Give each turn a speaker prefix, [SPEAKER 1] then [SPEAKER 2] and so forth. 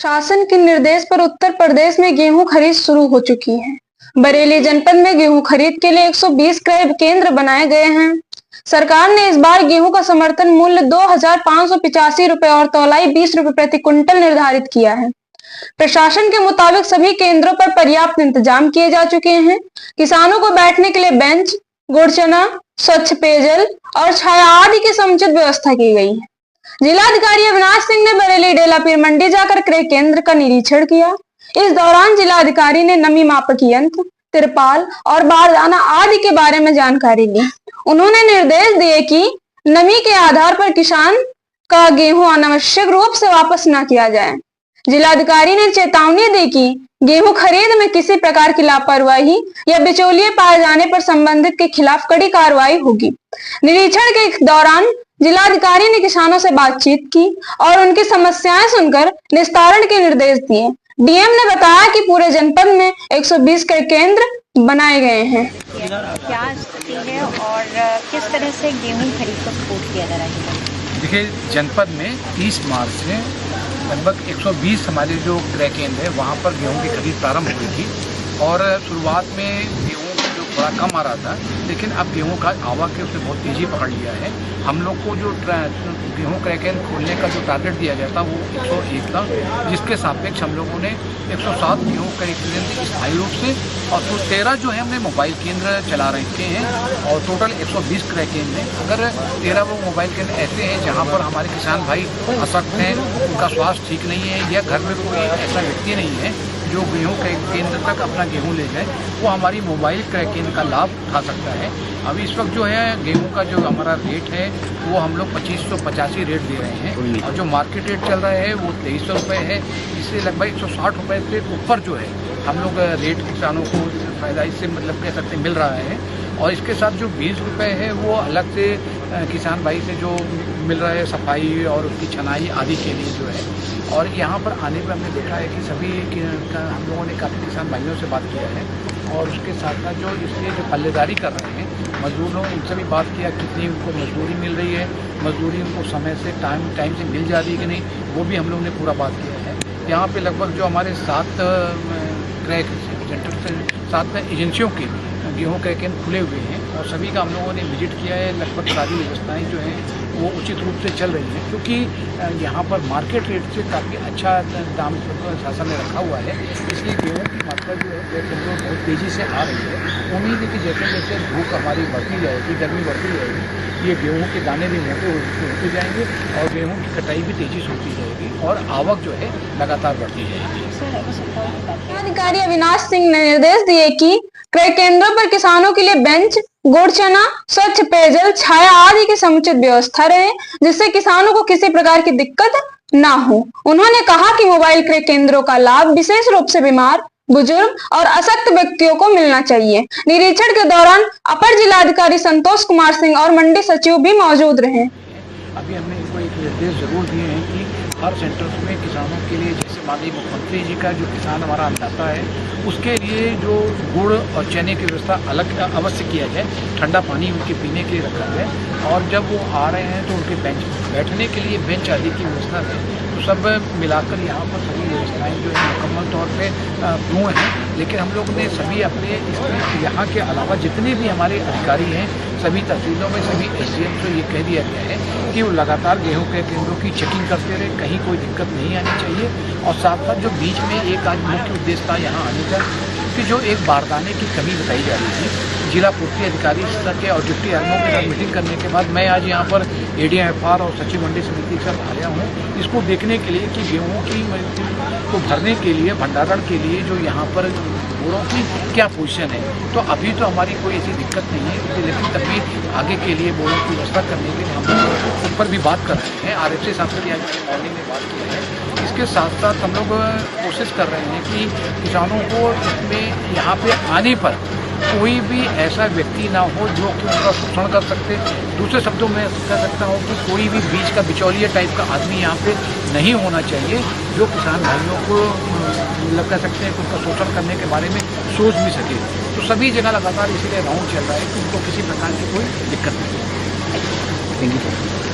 [SPEAKER 1] शासन के निर्देश पर उत्तर प्रदेश में गेहूं खरीद शुरू हो चुकी है। बरेली जनपद में गेहूं खरीद के लिए 120 क्रय केंद्र बनाए गए हैं। सरकार ने इस बार गेहूं का समर्थन मूल्य 2,585 रुपए और तौलाई 20 रुपए प्रति क्विंटल निर्धारित किया है। प्रशासन के मुताबिक सभी केंद्रों पर पर्याप्त इंतजाम किए जा चुके हैं। किसानों को बैठने के लिए बेंच, गुड़ चना, स्वच्छ पेयजल और छाया आदि की समुचित व्यवस्था की गई है। जिलाधिकारी अविनाश सिंह ने बरेली डेला पीर मंडी जाकर क्रय केंद्र का निरीक्षण किया। इस दौरान जिलाधिकारी ने नमी मापक यंत्र, तिरपाल और बारदाना आदि के बारे में जानकारी ली। उन्होंने निर्देश दिए कि नमी के आधार पर किसान का गेहूं अनावश्यक रूप से वापस न किया जाए। जिलाधिकारी ने चेतावनी दी कि गेहूं खरीद में किसी प्रकार की लापरवाही या बिचौलिए पाए जाने पर संबंधित के खिलाफ कड़ी कार्रवाई होगी। निरीक्षण के दौरान जिलाधिकारी ने किसानों से बातचीत की और उनकी समस्याएं सुनकर निस्तारण के निर्देश दिए। डीएम ने बताया कि पूरे जनपद में 120 क्रय केंद्र बनाए गए हैं।
[SPEAKER 2] क्या स्थिति है और किस तरह से गेहूं खरीद का सपोर्ट किया जा रहा है?
[SPEAKER 3] देखिए, जनपद में 30 मार्च से लगभग 120 हमारे जो क्रय केंद्र है वहाँ पर गेहूं की खरीद प्रारंभ हुई थी और शुरुआत में गेहूं जो थोड़ा कम आ रहा था, लेकिन अब गेहूं का आवक है उसने बहुत तेज़ी पकड़ लिया है। हम लोग को जो गेहूं क्रय केंद्र खोलने का जो टारगेट दिया गया था वो 101 था, जिसके सापेक्ष हम लोगों ने 107 गेहूं क्रय केंद्र स्थायी रूप से और तो 13 जो है हमने मोबाइल केंद्र चला रखे हैं और टोटल 120 क्रय केंद्र हैं। अगर 13 वो मोबाइल केंद्र ऐसे हैं जहाँ पर हमारे किसान भाई असक्त हैं, उनका स्वास्थ्य ठीक नहीं है या घर में कोई ऐसा व्यक्ति नहीं है जो गेहूं क्रय केंद्र तक अपना गेहूं ले जाए, वो हमारी मोबाइल क्रय केंद्र का लाभ उठा सकता है। अभी इस वक्त जो है गेहूं का जो हमारा रेट है वो हम लोग 2585 रेट दे रहे हैं और जो मार्केट रेट चल रहा है वो 2300 रुपये है। इससे लगभग 160 रुपये से ऊपर जो है हम लोग रेट किसानों को फायदा इससे मतलब कह सकते मिल रहा है। और इसके साथ जो 20 रुपये है वो अलग से किसान भाई से जो मिल रहा है सफाई और उसकी छनाई आदि के लिए जो है। और यहाँ पर आने पर हमने देखा है कि सभी हम लोगों ने काफ़ी किसान भाइयों से बात किया है और उसके साथ साथ जो इसलिए जो पल्लेदारी कर रहे हैं मजदूरों, उनसे भी बात किया कितनी उनको मजदूरी मिल रही है, मजदूरी उनको समय से टाइम से मिल जा रही है कि नहीं, वो भी हम लोगों ने पूरा बात किया है। यहाँ पे लगभग जो हमारे 7 क्रय सेंटर से 7 एजेंसियों के गेहूं क्रय केंद्र खुले हुए हैं और सभी का हम लोगों ने विजिट किया है। लगभग सारी व्यवस्थाएं जो हैं वो उचित रूप से चल रही हैं, क्योंकि यहाँ पर मार्केट रेट से काफ़ी अच्छा दाम शासन ने रखा हुआ है। इसलिए गेहूं की मात्रा जो है बहुत तेज़ी से आ रही है। उम्मीद है कि जैसे जैसे धूप हमारी बढ़ती जाएगी, गर्मी बढ़ती जाएगी, ये गेहूं के दाने भी मोटे होते जाएंगे और गेहूं की कटाई भी तेज़ी से होती जाएगी और आवक जो है लगातार बढ़ती जाएगी।
[SPEAKER 1] अधिकारी अविनाश सिंह ने निर्देश दिए कि क्रय केंद्रों पर किसानों के लिए बेंच, गुड़ चना, स्वच्छ पेयजल, छाया आदि की समुचित व्यवस्था रहे, जिससे किसानों को किसी प्रकार की दिक्कत ना हो। उन्होंने कहा कि मोबाइल क्रय केंद्रों का लाभ विशेष रूप से बीमार, बुजुर्ग और असक्त व्यक्तियों को मिलना चाहिए। निरीक्षण के दौरान अपर जिलाधिकारी संतोष कुमार सिंह और मंडी सचिव भी मौजूद रहे।
[SPEAKER 3] अभी हमने इनको एक निर्देश जरूर दिए हैं कि हर सेंटर्स में किसानों के लिए, जैसे माननीय मुख्यमंत्री जी का जो किसान हमारा अन्नदाता है उसके लिए जो गुड़ और चने की व्यवस्था अलग अवश्य किया जाए, ठंडा पानी उनके पीने के लिए रखा जाए और जब वो आ रहे हैं तो उनके बैठने के लिए बेंच आदि की व्यवस्था है। तो सब मिलाकर यहाँ पर सभी व्यवस्थाएँ जो है मुकम्मल तौर पर पूर्ण हैं। लेकिन हम लोग ने सभी अपने यहाँ के अलावा जितने भी हमारे अधिकारी हैं सभी तहसीलों में, सभी एसडीएम को ये कह दिया गया है कि वो लगातार गेहूं के केंद्रों की चेकिंग करते रहे, कहीं कोई दिक्कत नहीं आनी चाहिए। और साथ साथ जो बीच में एक आज मुख्य उद्देश्य था यहाँ आने का कि जो एक बारदाने की कमी बताई जा रही थी, जिला पूर्ति अधिकारी स्तर के और डिप्टी आरएमओ के साथ मीटिंग करने के बाद मैं आज यहाँ पर एडीएमएफआर और सचिव मंडी समिति के साथ आया हूँ इसको देखने के लिए कि गेहूँ की को भरने के लिए, भंडारण के लिए जो यहाँ पर बोरों की क्या पोजीशन है। तो अभी तो हमारी कोई ऐसी दिक्कत नहीं है, लेकिन तभी आगे के लिए बोरों की व्यवस्था करने के लिए हम लोग ऊपर भी बात कर रहे हैं। आरएफसी साहब से भी आज मॉर्निंग में बात की है। इसके साथ साथ हम लोग कोशिश कर रहे हैं कि किसानों को इसमें यहाँ पे आने पर कोई भी ऐसा व्यक्ति ना हो जो कि उनका शोषण कर सकते। दूसरे शब्दों में कह सकता हूँ कि कोई भी बीच का बिचौलिया टाइप का आदमी यहाँ पे नहीं होना चाहिए जो किसान भाइयों को कह सकते हैं कि उनका शोषण करने के बारे में सोच भी सके। तो सभी जगह लगातार इसीलिए राउंड चल रहा है कि उनको किसी प्रकार की कोई दिक्कत नहीं हो। Thank you.